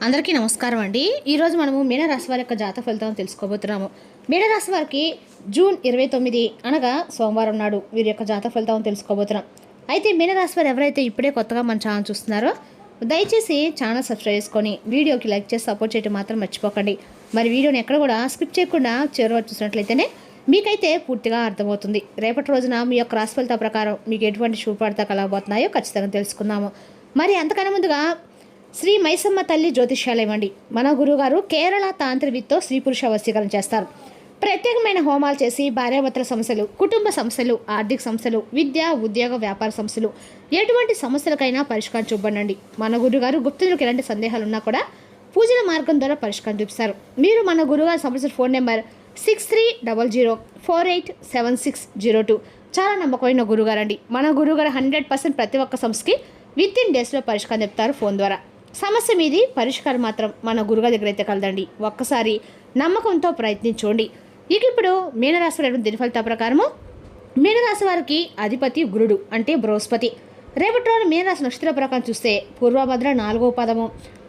అందరికీ నమస్కారం అండి. ఈరోజు మనము మీనరాశి వారి యొక్క జాతక ఫలితాలను తెలుసుకోబోతున్నాము. మీనరాశి వారికి జూన్ 29 అనగా సోమవారం నాడు వీరి యొక్క జాతక ఫలితాలను తెలుసుకోబోతున్నాం. అయితే మీనరాశి వారు ఎవరైతే ఇప్పుడే కొత్తగా మన ఛానల్ చూస్తున్నారో దయచేసి ఛానల్ సబ్స్క్రైబ్ చేసుకొని వీడియోకి లైక్ చేసి సపోర్ట్ చేయడం మాత్రం మర్చిపోకండి. మరి వీడియోని ఎక్కడ కూడా స్కిప్ చేయకుండా చివరి చూసినట్లయితేనే మీకైతే పూర్తిగా అర్థమవుతుంది. రేపటి రోజున మీ యొక్క రాశి ఫలితాల ప్రకారం మీకు ఎటువంటి శుభవార్త కలగబోతున్నాయో ఖచ్చితంగా తెలుసుకుందాము. మరి అంతకన్నా ముందుగా శ్రీ మైసమ్మ తల్లి జ్యోతిష్యాలయం అండి. మన గురువుగారు కేరళ తాంత్రికతో స్త్రీ పురుష వశీకరణ చేస్తారు. ప్రత్యేకమైన హోమాలు చేసి భార్యాభర్తల సమస్యలు, కుటుంబ సమస్యలు, ఆర్థిక సమస్యలు, విద్య, ఉద్యోగ, వ్యాపార సమస్యలు, ఎటువంటి సమస్యలకైనా పరిష్కారం చూపండి. మన గురువుగారు గుప్తులకు ఎలాంటి సందేహాలు ఉన్నా కూడా పూజల మార్గం ద్వారా పరిష్కారం చూపిస్తారు. మీరు మన గురువుగారు సంబంధించిన ఫోన్ నెంబర్ 6300487602. చాలా నమ్మకమైన గురువుగారు అండి. మన గురువుగారు 100% ప్రతి ఒక్క సమస్యకి విత్-ఇన్ డేస్లో పరిష్కారం చెప్తారు ఫోన్ ద్వారా. సమస్య మీది, పరిష్కారం మాత్రం మన గురుగారి దగ్గర అయితే కలదండి. ఒక్కసారి నమ్మకంతో ప్రయత్నించండి. ఇక ఇప్పుడు మీనరాశి వారి దిన ఫలితాల ప్రకారము మీనరాశి వారికి అధిపతి గురుడు అంటే బృహస్పతి. రేపటి రోజు మీనరాశి నక్షత్ర ప్రకారం చూస్తే పూర్వభద్ర 4వ పదము,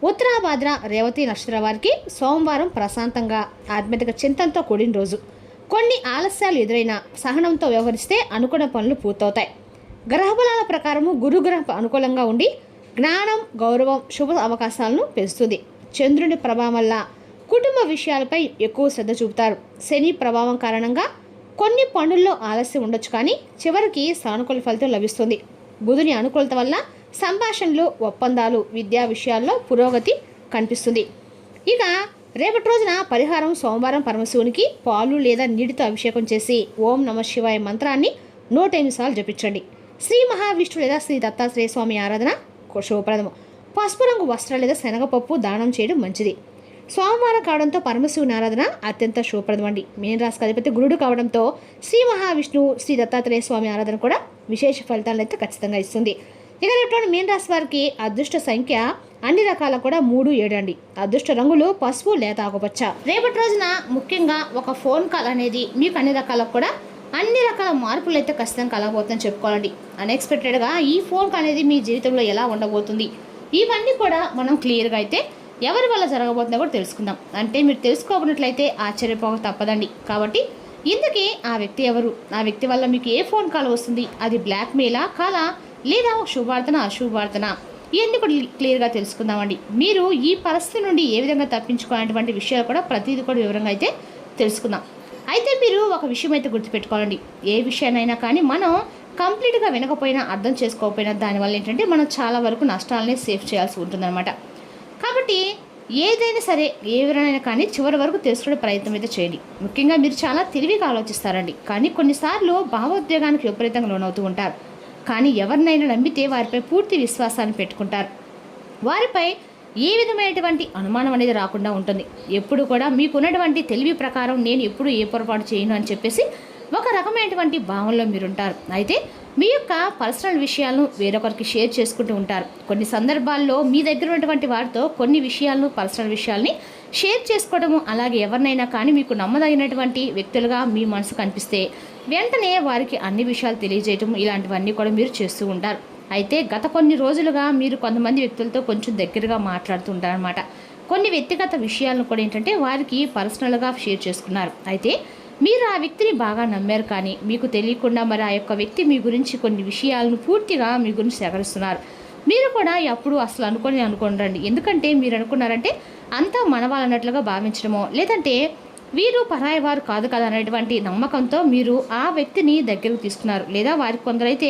ఉత్తరాభద్ర, రేవతి నక్షత్ర వారికి సోమవారం ప్రశాంతంగా ఆధ్యాత్మిక చింతనతో కూడిన రోజు. కొన్ని ఆలస్యాలు ఎదురైనా సహనంతో వ్యవహరిస్తే అనుకున్న పనులు పూర్తవుతాయి. గ్రహబలాల ప్రకారము గురుగ్రహ అనుకూలంగా ఉండి జ్ఞానం, గౌరవం, శుభ అవకాశాలను పెంచుతుంది. చంద్రుని ప్రభావం వల్ల కుటుంబ విషయాలపై ఎక్కువ శ్రద్ధ చూపుతారు. శని ప్రభావం కారణంగా కొన్ని పనుల్లో ఆలస్యం ఉండొచ్చు, కానీ చివరికి సానుకూల ఫలితం లభిస్తుంది. బుధుని అనుకూలత వల్ల సంభాషణలు, ఒప్పందాలు, విద్యా విషయాల్లో పురోగతి కనిపిస్తుంది. ఇక రేపటి రోజున పరిహారం సోమవారం పరమశివునికి పాలు లేదా నీటితో అభిషేకం చేసి ఓం నమః శివాయ మంత్రాన్ని 108 సార్లు జపించండి. శ్రీ మహావిష్ణు లేదా శ్రీ దత్తాత్రేయ స్వామి ఆరాధన శుభప్రదము. పసుపు రంగు వస్త్రాలు లేదా శనగపప్పు దానం చేయడం మంచిది. సోమవారం కావడంతో పరమశివుని ఆరాధన అత్యంత శుభప్రదం అండి. మీనరాశికి అధిపతి గురుడు కావడంతో శ్రీ మహావిష్ణువు, శ్రీ దత్తాత్రేయ స్వామి ఆరాధన కూడా విశేష ఫలితాలను అయితే ఖచ్చితంగా ఇస్తుంది. ఇక రేపు మీనరాశి వారికి అదృష్ట సంఖ్య అన్ని రకాల కూడా 3, 7 అండి. అదృష్ట రంగులు పసుపు లేత ఆకుపచ్చ. రేపటి రోజున ముఖ్యంగా ఒక ఫోన్ కాల్ అనేది మీకు అన్ని రకాల మార్పులు అయితే ఖచ్చితంగా కలగబోతుందని చెప్పుకోవాలండి. అన్ఎక్స్పెక్టెడ్గా ఈ ఫోన్ కాల్ అనేది మీ జీవితంలో ఎలా ఉండబోతుంది, ఇవన్నీ కూడా మనం క్లియర్గా అయితే ఎవరి వల్ల జరగబోతుందో కూడా తెలుసుకుందాం. అంటే మీరు తెలుసుకోబోనట్లయితే ఆశ్చర్యపోక తప్పదండి. కాబట్టి ఇందుకే ఆ వ్యక్తి ఎవరు, ఆ వ్యక్తి వల్ల మీకు ఏ ఫోన్ కాల్ వస్తుంది, అది బ్లాక్మెయిలా కాలా, లేదా శుభవార్తన అశుభవార్తన, ఇవన్నీ కూడా క్లియర్గా తెలుసుకుందామండి. మీరు ఈ పరిస్థితి నుండి ఏ విధంగా తప్పించుకోవాలనేటువంటి విషయాలు కూడా ప్రతిదీ కూడా వివరంగా అయితే తెలుసుకుందాం. అయితే మీరు ఒక విషయం అయితే గుర్తుపెట్టుకోవాలండి. ఏ విషయాన్నైనా కానీ మనం కంప్లీట్గా వినకపోయినా, అర్థం చేసుకోకపోయినా దానివల్ల ఏంటంటే మనం చాలా వరకు నష్టాలనే సేవ్ చేయాల్సి ఉంటుందన్నమాట. కాబట్టి ఏదైనా సరే, ఎవరైనా కానీ చివరి వరకు తెలుసుకునే ప్రయత్నం అయితే చేయండి. ముఖ్యంగా మీరు చాలా తెలివిగా ఆలోచిస్తారండి, కానీ కొన్నిసార్లు భావోద్వేగానికి విపరీతంగా లోనవుతూ ఉంటారు. కానీ ఎవరినైనా నమ్మితే వారిపై పూర్తి విశ్వాసాన్ని పెట్టుకుంటారు. వారిపై ఏ విధమైనటువంటి అనుమానం అనేది రాకుండా ఉంటుంది. ఎప్పుడు కూడా మీకున్నటువంటి తెలివి ప్రకారం నేను ఎప్పుడు ఏ పొరపాటు చేయను అని చెప్పేసి ఒక రకమైనటువంటి భావనలో మీరుంటారు. అయితే మీ యొక్క పర్సనల్ విషయాలను వేరొకరికి షేర్ చేసుకుంటూ ఉంటారు. కొన్ని సందర్భాల్లో మీ దగ్గర ఉన్నటువంటి వారితో కొన్ని విషయాలను, పర్సనల్ విషయాల్ని షేర్ చేసుకోవడము, అలాగే ఎవరినైనా కానీ మీకు నమ్మదగినటువంటి వ్యక్తులుగా మీ మనసు కనిపిస్తే వెంటనే వారికి అన్ని విషయాలు తెలియజేయటం, ఇలాంటివన్నీ కూడా మీరు చేస్తూ ఉంటారు. అయితే గత కొన్ని రోజులుగా మీరు కొంతమంది వ్యక్తులతో కొంచెం దగ్గరగా మాట్లాడుతూ ఉంటారనమాట. కొన్ని వ్యక్తిగత విషయాలను కూడా ఏంటంటే వారికి పర్సనల్గా షేర్ చేసుకున్నారు. అయితే మీరు ఆ వ్యక్తిని బాగా నమ్మారు, కానీ మీకు తెలియకుండా మరి ఆ యొక్క వ్యక్తి మీ గురించి కొన్ని విషయాలను పూర్తిగా మీ గురించి సేకరిస్తున్నారు. మీరు కూడా ఎప్పుడు అసలు అనుకోండి. ఎందుకంటే మీరు అనుకున్నారంటే అంతా మనవాళ్ళన్నట్లుగా భావించడమో, లేదంటే వీరు పరాయి వారు కాదు కదా అనేటువంటి నమ్మకంతో మీరు ఆ వ్యక్తిని దగ్గరకు తీసుకున్నారు. లేదా వారికి కొందరైతే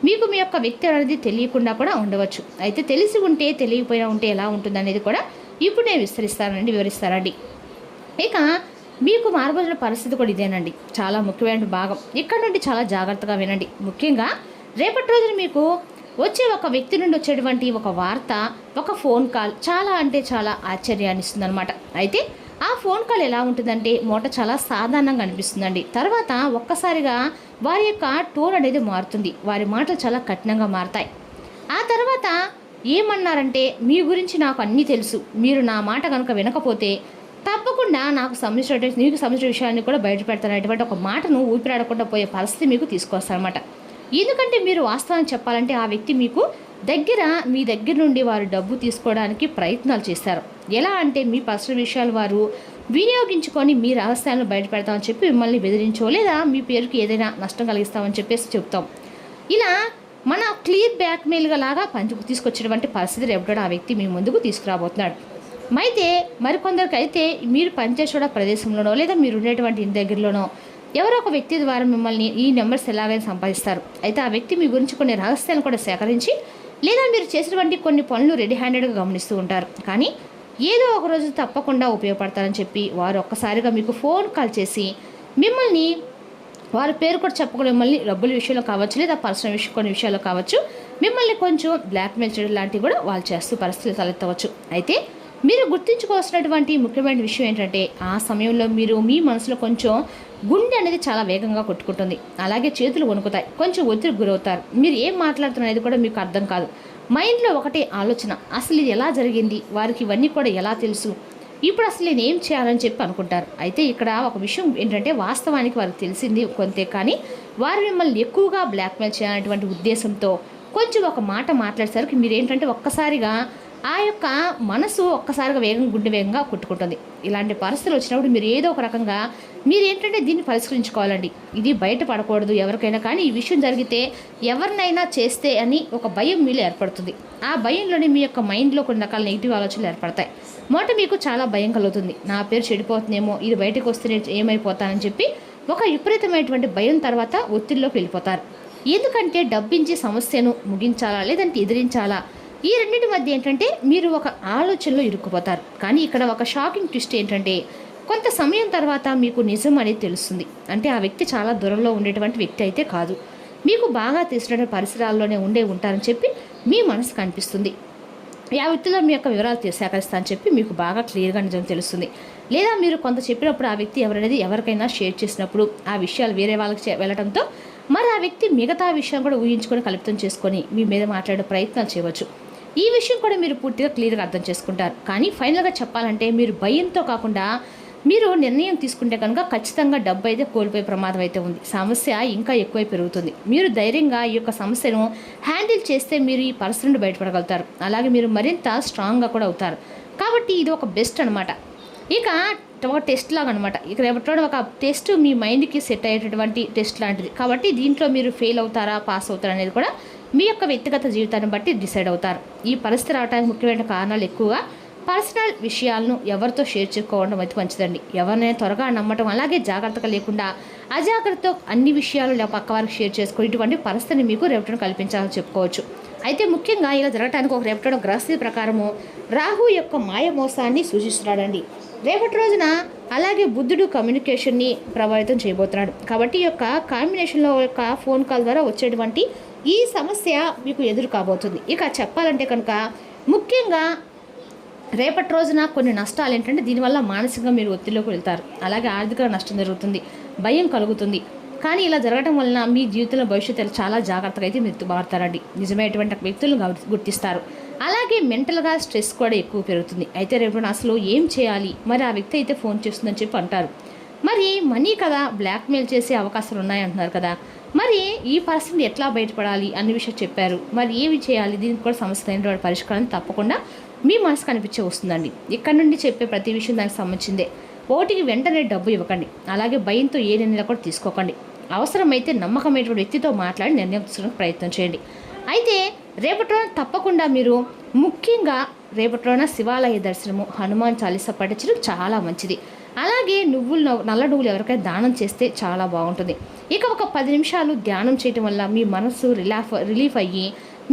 మీకు మీ యొక్క వ్యక్తి అనేది తెలియకుండా కూడా ఉండవచ్చు. అయితే తెలిసి ఉంటే తెలియకపోయినా ఉంటే ఎలా ఉంటుంది అనేది కూడా ఇప్పుడు నేను వివరిస్తానండి. ఇక మీకు మారబోతున్న పరిస్థితి కూడా ఇదేనండి. చాలా ముఖ్యమైన భాగం. ఇక్కడ నుండి చాలా జాగ్రత్తగా వినండి. ముఖ్యంగా రేపటి రోజున మీకు వచ్చే ఒక వ్యక్తి నుండి వచ్చేటువంటి ఒక వార్త, ఒక ఫోన్ కాల్ చాలా అంటే చాలా ఆశ్చర్యాన్ని ఇస్తుంది అనమాట. అయితే ఆ ఫోన్ కాల్ ఎలా ఉంటుందంటే చాలా సాధారణంగా అనిపిస్తుందండి. తర్వాత ఒక్కసారిగా వారి యొక్క టోన్ అనేది మారుతుంది. వారి మాటలు చాలా కఠినంగా మారుతాయి. ఆ తర్వాత ఏమన్నారంటే మీ గురించి నాకు అన్నీ తెలుసు, మీరు నా మాట కనుక వినకపోతే తప్పకుండా మీకు సంబంధించిన విషయాన్ని కూడా బయటపెడతానటువంటి ఒక మాటను ఊపిరాడకుండా పోయే పరిస్థితి మీకు తీసుకొస్తారనమాట. ఎందుకంటే మీరు వాస్తవాన్ని చెప్పాలంటే ఆ వ్యక్తి మీకు మీ దగ్గర నుండి వారు డబ్బు తీసుకోవడానికి ప్రయత్నాలు చేస్తారు. ఎలా అంటే మీ పర్సనల్ విషయాలు వారు వినియోగించుకొని మీ రహస్యాలను బయటపెడతామని చెప్పి మిమ్మల్ని బెదిరించో లేదా మీ పేరుకి ఏదైనా నష్టం కలిగిస్తామని చెప్పేసి చెప్తాం. ఇలా మన క్లియర్ బ్లాక్మెయిల్గా లాగా తీసుకొచ్చేటువంటి పరిస్థితి రేపటి ఆ వ్యక్తి మీ ముందుకు తీసుకురాబోతున్నాడు. అయితే మరికొందరికి అయితే మీరు పనిచేసే ప్రదేశంలోనో లేదా మీరు ఉండేటువంటి ఇంటి దగ్గరలోనో ఎవరో ఒక వ్యక్తి ద్వారా మిమ్మల్ని ఈ నెంబర్స్ ఎలాగైనా సంపాదిస్తారు. అయితే ఆ వ్యక్తి మీ గురించి కొన్ని రహస్యాలను కూడా సేకరించి లేదా మీరు చేసినటువంటి కొన్ని పనులు రెడీ హ్యాండెడ్గా గమనిస్తూ ఉంటారు. కానీ ఏదో ఒక రోజు తప్పకుండా ఉపయోగపడతారని చెప్పి వారు ఒక్కసారిగా మీకు ఫోన్ కాల్ చేసి మిమ్మల్ని వారి పేరు కూడా చెప్పకుండా మిమ్మల్ని డబ్బుల విషయంలో కావచ్చు లేదా పర్సనల్ కొన్ని విషయాల్లో కావచ్చు మిమ్మల్ని కొంచెం బ్లాక్మెయిల్ చేయడం లాంటివి కూడా వాళ్ళు చేస్తూ పరిస్థితులు తలెత్తవచ్చు. అయితే మీరు గుర్తుంచుకోవాల్సినటువంటి ముఖ్యమైన విషయం ఏంటంటే ఆ సమయంలో మీరు మీ మనసులో కొంచెం గుండె అనేది చాలా వేగంగా కొట్టుకుంటుంది. అలాగే చేతులు వణుకుతాయి, కొంచెం ఒత్తిడికి గురవుతారు. మీరు ఏం మాట్లాడుతున్నది కూడా మీకు అర్థం కాదు. మైండ్లో ఒకటే ఆలోచన, అసలు ఇది ఎలా జరిగింది, వారికి ఇవన్నీ కూడా ఎలా తెలుసు, ఇప్పుడు అసలు నేను ఏం చేయాలని చెప్పి అనుకుంటారు. అయితే ఇక్కడ ఒక విషయం ఏంటంటే వాస్తవానికి వారికి తెలిసింది కొంతే, కానీ వారు మిమ్మల్ని ఎక్కువగా బ్లాక్మెయిల్ చేయాలనేటువంటి ఉద్దేశంతో కొంచెం ఒక మాట మాట్లాడేసరికి మీరేంటంటే ఒక్కసారిగా ఆ యొక్క మనసు ఒక్కసారిగా గుండె వేగంగా కొట్టుకుంటుంది. ఇలాంటి పరిస్థితులు వచ్చినప్పుడు మీరు ఏదో ఒక రకంగా మీరేంటంటే దీన్ని పరిష్కరించుకోవాలండి. ఇది బయట పడకూడదు ఎవరికైనా, కానీ ఈ విషయం జరిగితే ఎవరినైనా చేస్తే అని ఒక భయం మీలో ఏర్పడుతుంది. ఆ భయంలోనే మీ యొక్క మైండ్లో కొన్ని రకాల నెగిటివ్ ఆలోచనలు ఏర్పడతాయి. మీకు చాలా భయం కలుగుతుంది, నా పేరు చెడిపోతుందేమో, ఇది బయటకు వస్తే ఏమైపోతానని చెప్పి ఒక విపరీతమైనటువంటి భయం తర్వాత ఒత్తిడిలోకి వెళ్ళిపోతారు. ఎందుకంటే డబ్బించి సమస్యను ముగించాలా లేదంటే ఎదిరించాలా, ఈ రెండింటి మధ్య ఏంటంటే మీరు ఒక ఆలోచనలో ఇరుక్కుపోతారు. కానీ ఇక్కడ ఒక షాకింగ్ ట్విస్ట్ ఏంటంటే కొంత సమయం తర్వాత మీకు నిజం అనేది తెలుస్తుంది. అంటే ఆ వ్యక్తి చాలా దూరంలో ఉండేటువంటి వ్యక్తి అయితే కాదు, మీకు బాగా తెలిసిన పరిసరాల్లోనే ఉంటారని చెప్పి మీ మనసుకు అనిపిస్తుంది. ఆ వ్యక్తిలో మీ యొక్క వివరాలు సేకరిస్తా అని చెప్పి మీకు బాగా క్లియర్గా నిజం తెలుస్తుంది. లేదా మీరు కొంత చెప్పినప్పుడు ఆ వ్యక్తి ఎవరనేది ఎవరికైనా షేర్ చేసినప్పుడు ఆ విషయాలు వేరే వాళ్ళకి వెళ్ళడంతో మరి ఆ వ్యక్తి మిగతా విషయం కూడా ఊహించుకొని కలుపుతం చేసుకొని మీ మీద మాట్లాడే ప్రయత్నాలు చేయవచ్చు. ఈ విషయం కూడా మీరు పూర్తిగా క్లియర్గా అర్థం చేసుకుంటారు. కానీ ఫైనల్గా చెప్పాలంటే మీరు భయంతో కాకుండా మీరు నిర్ణయం తీసుకుంటే కనుక ఖచ్చితంగా డబ్బు అయితే కోల్పోయే ప్రమాదం అయితే ఉంది. సమస్య ఇంకా ఎక్కువై పెరుగుతుంది. మీరు ధైర్యంగా ఈ యొక్క సమస్యను హ్యాండిల్ చేస్తే మీరు ఈ పరిస్థితి నుండి బయటపడగలుగుతారు. అలాగే మీరు మరింత స్ట్రాంగ్గా కూడా అవుతారు. కాబట్టి ఇది ఒక బెస్ట్ అనమాట. ఇక ఒక టెస్ట్ లాగా అనమాట. ఇక రేపటి ఒక టెస్ట్ మీ మైండ్కి సెట్ అయ్యేటటువంటి టెస్ట్ లాంటిది. కాబట్టి దీంట్లో మీరు ఫెయిల్ అవుతారా పాస్ అవుతారా అనేది కూడా మీ యొక్క వ్యక్తిగత జీవితాన్ని బట్టి డిసైడ్ అవుతారు. ఈ పరిస్థితి రావడానికి ముఖ్యమైన కారణాలు ఎక్కువగా పర్సనల్ విషయాలను ఎవరితో షేర్ చేసుకోవడం అయితే మంచిదండి. ఎవరినైనా త్వరగా నమ్మటం, అలాగే జాగ్రత్తగా లేకుండా అజాగ్రత్తతో అన్ని విషయాలు పక్క వారికి షేర్ చేసుకుని ఇటువంటి పరిస్థితిని మీకు రేపటిని కల్పించాలని చెప్పుకోవచ్చు. అయితే ముఖ్యంగా ఇలా జరగడానికి ఒక రేపటి గ్రహస్థితి ప్రకారము రాహు యొక్క మాయ మోసాన్ని సూచిస్తున్నాడండి రేపటి రోజున. అలాగే బుద్ధుడు కమ్యూనికేషన్ని ప్రభావితం చేయబోతున్నాడు. కాబట్టి ఈ యొక్క కాంబినేషన్లో యొక్క ఫోన్ కాల్ ద్వారా వచ్చేటువంటి ఈ సమస్య మీకు ఎదురు కాబోతుంది. ఇక చెప్పాలంటే కనుక ముఖ్యంగా రేపటి రోజున కొన్ని నష్టాలు ఏంటంటే దీనివల్ల మానసికంగా మీరు ఒత్తిడిలోకి వెళ్తారు. అలాగే ఆర్థిక నష్టం జరుగుతుంది, భయం కలుగుతుంది. కానీ ఇలా జరగడం వలన మీ జీవితంలో భవిష్యత్తులో చాలా జాగ్రత్తగా అయితే మీరు మారుతారండి. నిజమైనటువంటి వ్యక్తులను గుర్తిస్తారు. అలాగే మెంటల్గా స్ట్రెస్ కూడా ఎక్కువ పెరుగుతుంది. అయితే రేపు అసలు ఏం చేయాలి, మరి ఆ వ్యక్తి అయితే ఫోన్ చేస్తుందని చెప్పి అంటారు. మరి మనీ కదా బ్లాక్మెయిల్ చేసే అవకాశాలు ఉన్నాయంటున్నారు కదా, మరి ఈ పరిస్థితిని ఎట్లా బయటపడాలి అన్ని విషయాలు చెప్పారు. మరి ఏమి చేయాలి, దీనికి కూడా సమస్య అయినటువంటి పరిష్కారం తప్పకుండా మీ మనసుకు అనిపించే వస్తుందండి. ఇక్కడ నుండి చెప్పే ప్రతి విషయం దానికి సంబంధించిందే. ఓటికి వెంటనే డబ్బు ఇవ్వకండి. అలాగే భయంతో ఏ నిర్ణయాలు కూడా తీసుకోకండి. అవసరమైతే నమ్మకమైనటువంటి వ్యక్తితో మాట్లాడి నిర్ణయం తీసుకోవడానికి ప్రయత్నం చేయండి. అయితే రేపటి రోజున తప్పకుండా మీరు ముఖ్యంగా రేపటి రోజున శివాలయ దర్శనము, హనుమాన్ చాలీసా పఠించడం చాలా మంచిది. అలాగే నల్ల నువ్వులు ఎవరికైనా దానం చేస్తే చాలా బాగుంటుంది. ఇక ఒక 10 నిమిషాలు ధ్యానం చేయటం వల్ల మీ మనసు రిలీఫ్ అయ్యి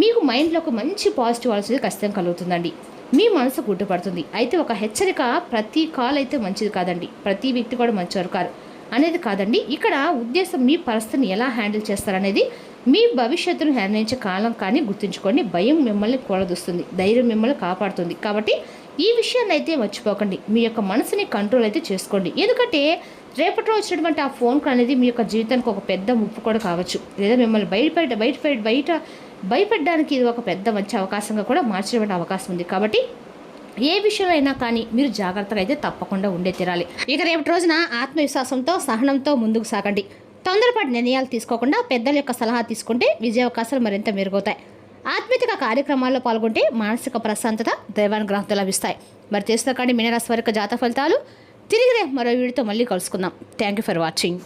మీకు మైండ్లో ఒక మంచి పాజిటివ్ ఆలోచన ఖచ్చితంగా కలుగుతుందండి. మీ మనసు గుర్తుపడుతుంది. అయితే ఒక హెచ్చరిక, ప్రతి కాల్ అయితే మంచిది కాదండి, ప్రతి వ్యక్తి కూడా మంచివారు కాదు అనేది కాదండి. ఇక్కడ ఉద్దేశం మీ పరిస్థితిని ఎలా హ్యాండిల్ చేస్తారనేది మీ భవిష్యత్తును నిర్ణయించే కాలం. కానీ గుర్తుంచుకోండి, భయం మిమ్మల్ని కూడదొస్తుంది, ధైర్యం మిమ్మల్ని కాపాడుతుంది. కాబట్టి ఈ విషయాన్ని అయితే మర్చిపోకండి. మీ యొక్క మనసుని కంట్రోల్ అయితే చేసుకోండి. ఎందుకంటే రేపటి వచ్చినటువంటి ఆ ఫోన్ కాల్ అనేది మీ యొక్క జీవితానికి ఒక పెద్ద ముప్పు కూడా కావచ్చు, లేదా మిమ్మల్ని భయపెట్టడానికి ఇది ఒక పెద్ద మంచి అవకాశంగా కూడా మార్చేటువంటి అవకాశం ఉంది. కాబట్టి ఏ విషయంలో అయినా కానీ మీరు జాగ్రత్తగా అయితే తప్పకుండా ఉండే తీరాలి. ఇక రేపటి రోజున ఆత్మవిశ్వాసంతో, సహనంతో ముందుకు సాగండి. తొందరపాటు నిర్ణయాలు తీసుకోకుండా పెద్దల యొక్క సలహా తీసుకుంటే విజయావకాశాలు మరింత మెరుగవుతాయి. ఆధ్యాత్మిక కార్యక్రమాల్లో పాల్గొంటే మానసిక ప్రశాంతత, దైవానుగ్రహంతో లభిస్తాయి. మరి తెలుసుకోకండి మీనరాశి వారి యొక్క జాతక ఫలితాలు. తిరిగి మరో వీడియోతో మళ్ళీ కలుసుకుందాం. Thank you for watching.